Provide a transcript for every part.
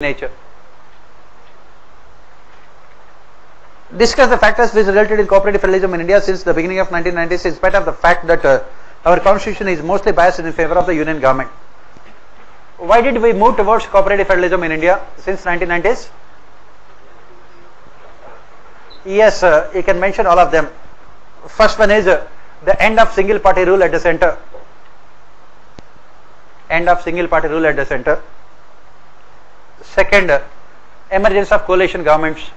nature. Discuss the factors which resulted in cooperative federalism in India since the beginning of 1990s, in spite of the fact that our constitution is mostly biased in favor of the union government. Why did we move towards cooperative federalism in India since 1990s? Yes, you can mention all of them. First one is the end of single party rule at the center. End of single party rule at the center. Second, emergence of coalition governments.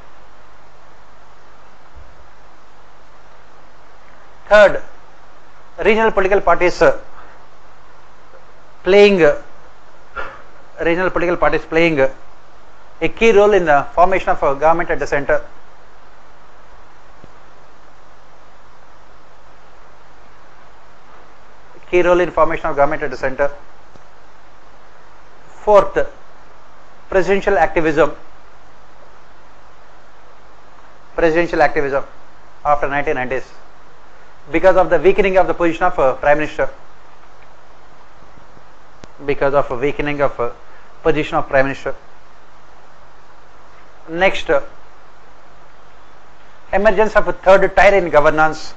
Third, regional political parties playing a key role in the formation of a government at the center. Key role in formation of government at the center. Fourth, presidential activism after 1990s because of the weakening of the position of Prime Minister. Next, emergence of a third tier in governance.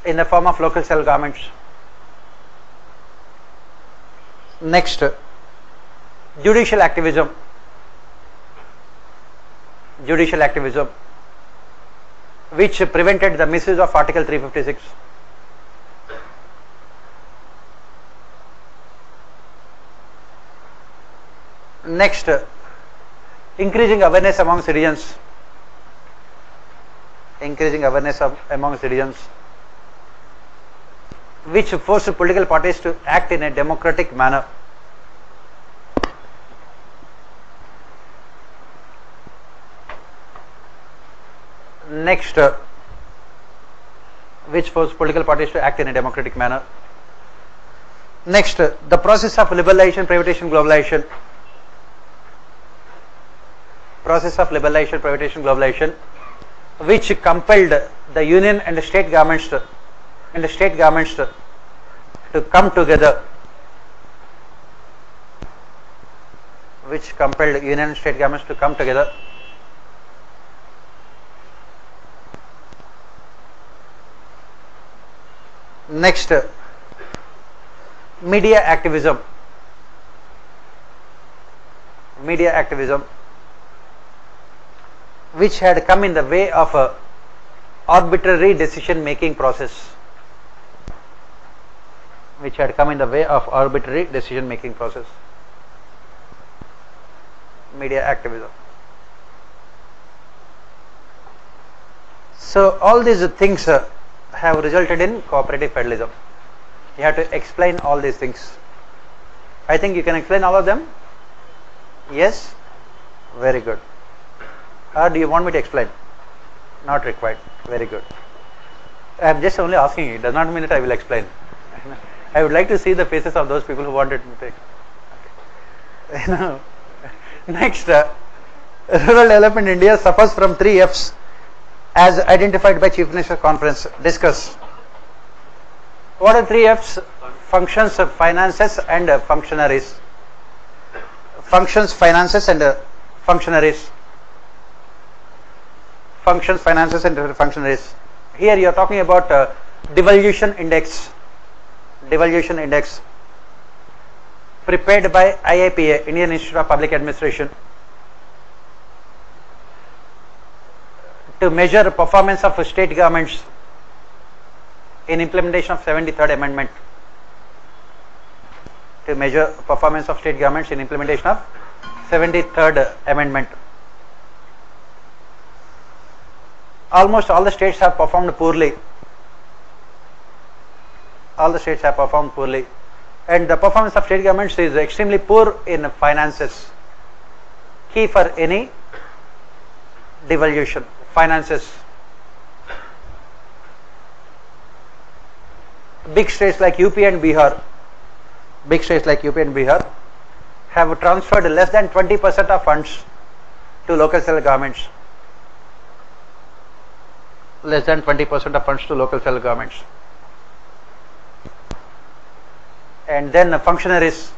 In the form of local self-governments. Next, judicial activism, which prevented the misuse of Article 356. Next, increasing awareness among citizens. Which forced political parties to act in a democratic manner. Next, which forced political parties to act in a democratic manner. Next, the process of liberalization, privatization, globalization. Which compelled the union and the state governments to come together. Next, media activism, which had come in the way of a arbitrary decision making process. Media activism. So all these things have resulted in cooperative federalism. You have to explain all these things. I think you can explain all of them. Yes? Very good. Or do you want me to explain? Not required. Very good. I am just only asking you. It does not mean that I will explain. I would like to see the faces of those people who wanted me to explain. Next, rural development in India suffers from 3 F's as identified by Chief Minister's Conference. Discuss. What are 3 F's? Functions, finances and functionaries. Here you are talking about devolution index prepared by IIPA, Indian Institute of Public Administration, to measure performance of state governments in implementation of 73rd Amendment. Almost all the states have performed poorly. And the performance of state governments is extremely poor in finances. Key for any devolution, finances. Big states like UP and Bihar have transferred less than 20% of funds to local self-governments. less than 20% of funds to local self-governments. And then functionaries.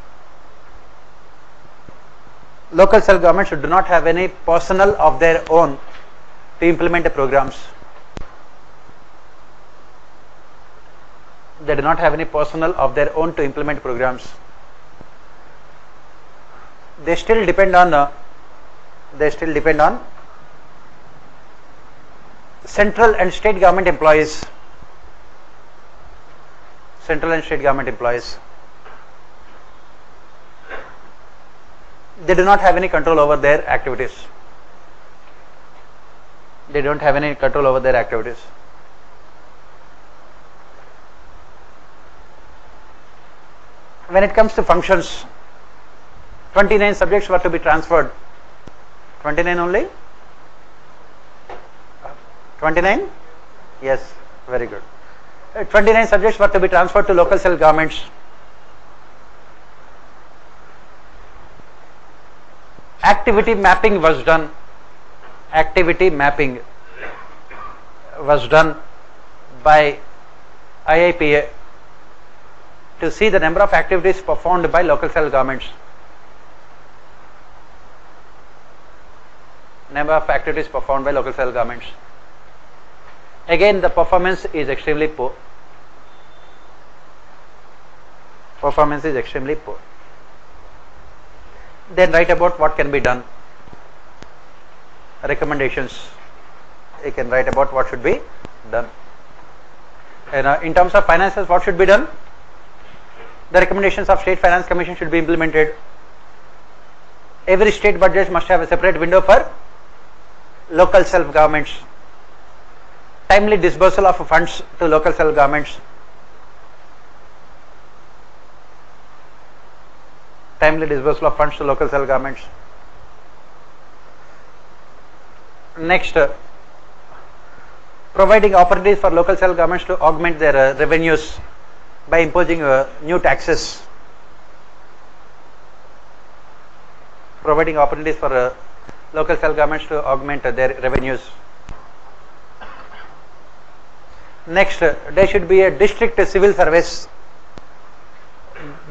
Local self-governments do not have any personnel of their own to implement the programs. They do not have any personnel of their own to implement programs. They still depend on central and state government employees. Central and state government employees. They do not have any control over their activities. They don't have any control over their activities. When it comes to functions, 29 subjects were to be transferred. 29 only? 29? Yes, very good. 29 subjects were to be transferred to local self-governments. Activity mapping was done. Activity mapping was done by IIPA to see the number of activities performed by local self-governments. Number of activities performed by local self-governments. Again, the performance is extremely poor. Performance is extremely poor. Then write about what can be done. Recommendations. You can write about what should be done. And in terms of finances, what should be done? The recommendations of State Finance Commission should be implemented. Every state budget must have a separate window for local self-governments. Timely disbursal of funds to local self-governments. Timely disbursal of funds to local self-governments. Next, providing opportunities for local self-governments to augment their revenues by imposing new taxes. Providing opportunities for local self-governments to augment their revenues. Next, there should be a district civil service.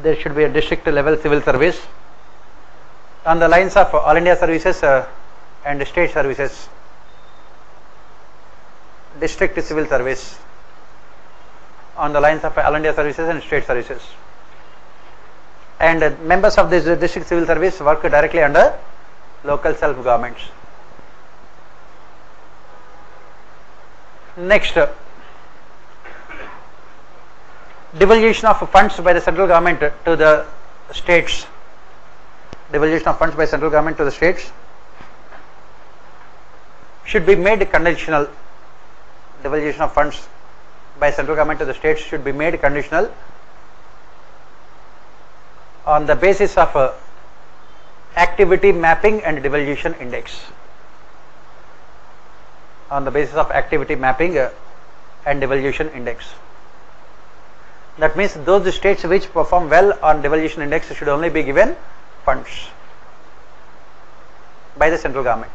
There should be a district level civil service on the lines of All India services and state services. District civil service on the lines of All India services and state services. And members of this district civil service work directly under local self-governments. Next, devolution of funds by the central government to the states. Devolution of funds by central government to the states should be made conditional. Devolution of funds by central government to the states should be made conditional on the basis of activity mapping and devolution index. On the basis of activity mapping and devolution index. That means those states which perform well on devolution index should only be given funds by the central government.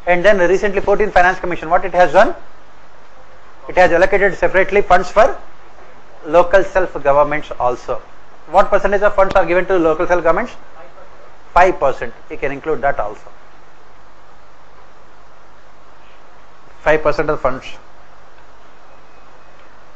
And then recently 14th Finance Commission, what it has done? It has allocated separately funds for local self-governments also. What percentage of funds are given to local self-governments? 5%. You can include that also. 5% of funds.